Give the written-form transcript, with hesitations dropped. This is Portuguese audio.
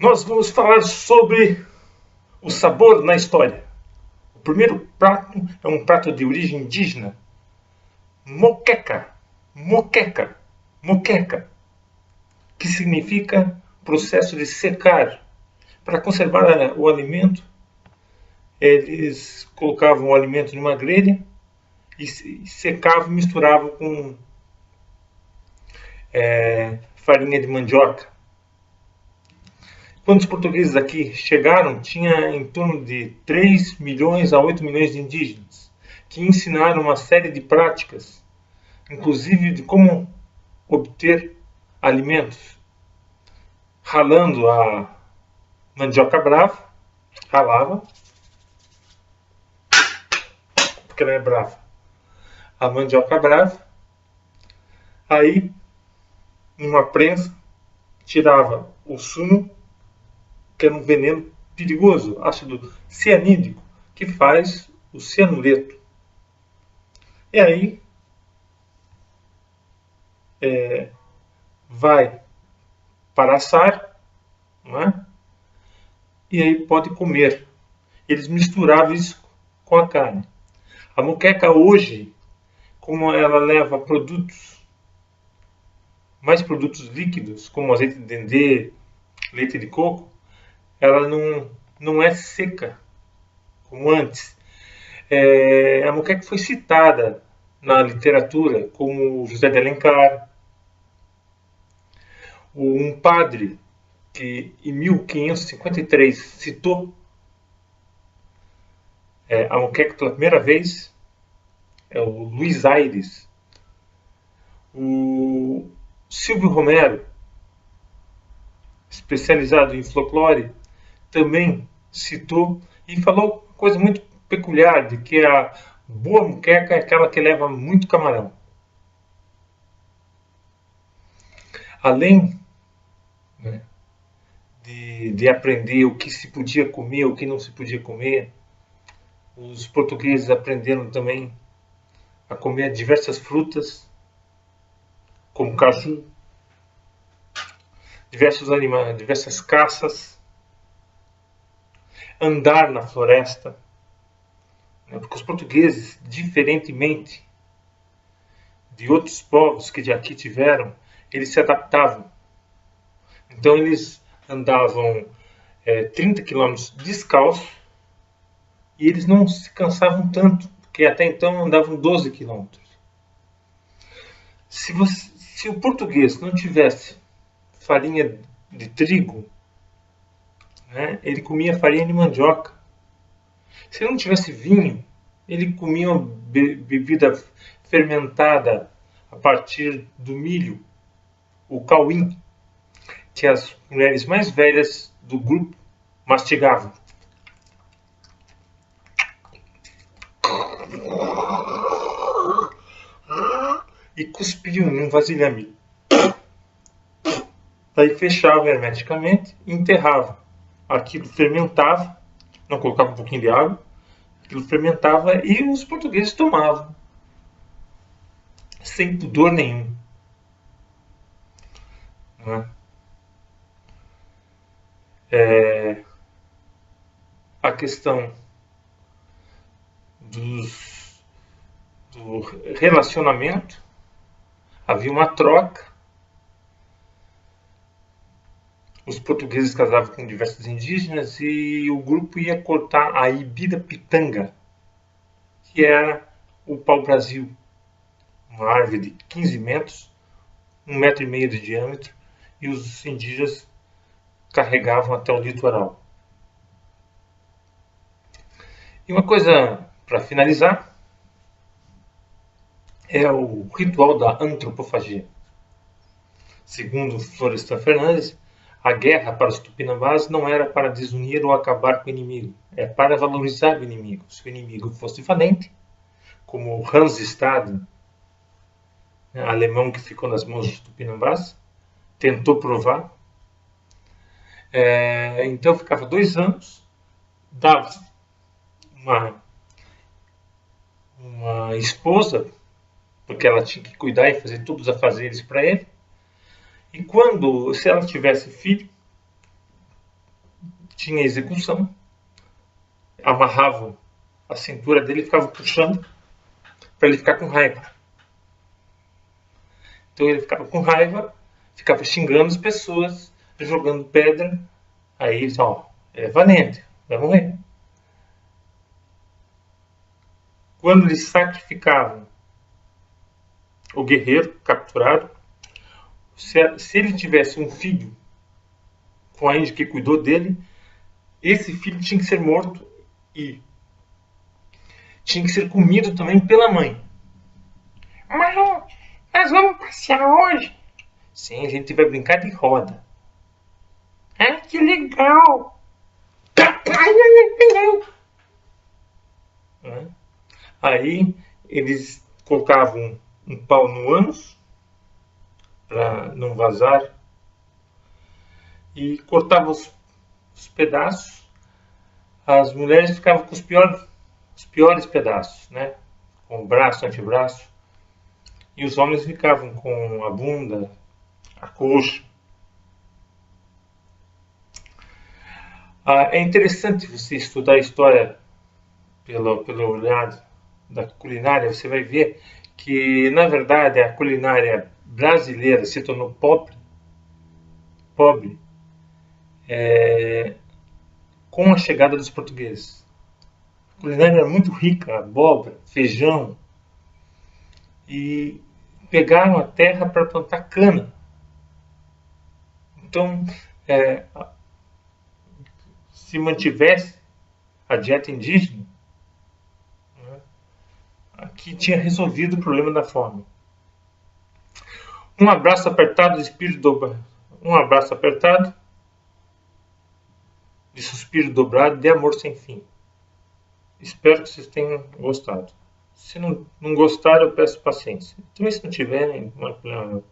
Nós vamos falar sobre o sabor na história. O primeiro prato é um prato de origem indígena. Moqueca. Moqueca. Moqueca. Que significa processo de secar. Para conservar o alimento, eles colocavam o alimento numa grelha e secavam e misturavam com farinha de mandioca. Quando os portugueses aqui chegaram, tinha em torno de 3 milhões a 8 milhões de indígenas, que ensinaram uma série de práticas, inclusive de como obter alimentos, ralando a mandioca brava, ralava, porque ela é brava, a mandioca brava, aí, numa prensa, tirava o sumo, que era um veneno perigoso, ácido cianídrico, que faz o cianureto. E aí vai para assar, não é? E aí pode comer. Eles misturavam isso com a carne. A moqueca hoje, como ela leva mais produtos líquidos, como azeite de dendê, leite de coco, ela não é seca como antes. A moqueca foi citada na literatura como José de Alencar, um padre que em 1553 citou a moqueca pela primeira vez, é o Luís Aires. O Silvio Romero, especializado em folclore, também citou e falou coisa muito peculiar, de que a boa moqueca é aquela que leva muito camarão. Além de aprender o que se podia comer, o que não se podia comer, os portugueses aprenderam também a comer diversas frutas, como caju, diversos animais, diversas caças, andar na floresta, porque os portugueses, diferentemente de outros povos que de aqui tiveram, eles se adaptavam. Então eles andavam 30 quilômetros descalços e eles não se cansavam tanto, porque até então andavam 12 quilômetros. Se o português não tivesse farinha de trigo, ele comia farinha de mandioca. Se não tivesse vinho, ele comia uma bebida fermentada a partir do milho, o cauim, que as mulheres mais velhas do grupo mastigavam. E cuspiam num vasilhame. Daí fechavam hermeticamente e enterravam. Aquilo fermentava, não colocava um pouquinho de água, aquilo fermentava e os portugueses tomavam, sem pudor nenhum. A questão do relacionamento, havia uma troca. Os portugueses casavam com diversos indígenas e o grupo ia cortar a ibirapitanga, que era o pau-brasil, uma árvore de 15 metros, 1,5 metro de diâmetro, e os indígenas carregavam até o litoral. E uma coisa para finalizar é o ritual da antropofagia. Segundo Florestan Fernandes, a guerra para os tupinambás não era para desunir ou acabar com o inimigo, é para valorizar o inimigo. Se o inimigo fosse valente, como Hans Staden, alemão que ficou nas mãos dos tupinambás, tentou provar. Então ficava 2 anos, dava uma esposa, porque ela tinha que cuidar e fazer todos os afazeres para ele. E se ela tivesse filho, tinha execução, amarravam a cintura dele e ficavam puxando para ele ficar com raiva. Então ele ficava com raiva, ficava xingando as pessoas, jogando pedra. Aí, ó, é valente, vai morrer. Quando eles sacrificavam o guerreiro capturado, se ele tivesse um filho com a índia que cuidou dele, esse filho tinha que ser morto e tinha que ser comido também pela mãe. Mãe, nós vamos passear hoje? Sim, a gente vai brincar de roda. Ah, que legal! Aí eles colocavam um pau no ânus para não vazar e cortavam os pedaços. As mulheres ficavam com os piores pedaços, né? Com o braço, antebraço. E os homens ficavam com a bunda, a coxa. É interessante você estudar a história pelo olhar da culinária. Você vai ver que, na verdade, a culinária brasileira se tornou pobre com a chegada dos portugueses. A culinária era muito rica, abóbora, feijão, e pegaram a terra para plantar cana. Então, se mantivesse a dieta indígena, né, aqui tinha resolvido o problema da fome. Um abraço apertado de espírito dobrado. Um abraço apertado de suspiro dobrado, de amor sem fim. Espero que vocês tenham gostado. Se não gostaram, eu peço paciência. Também se não tiverem, não é problema.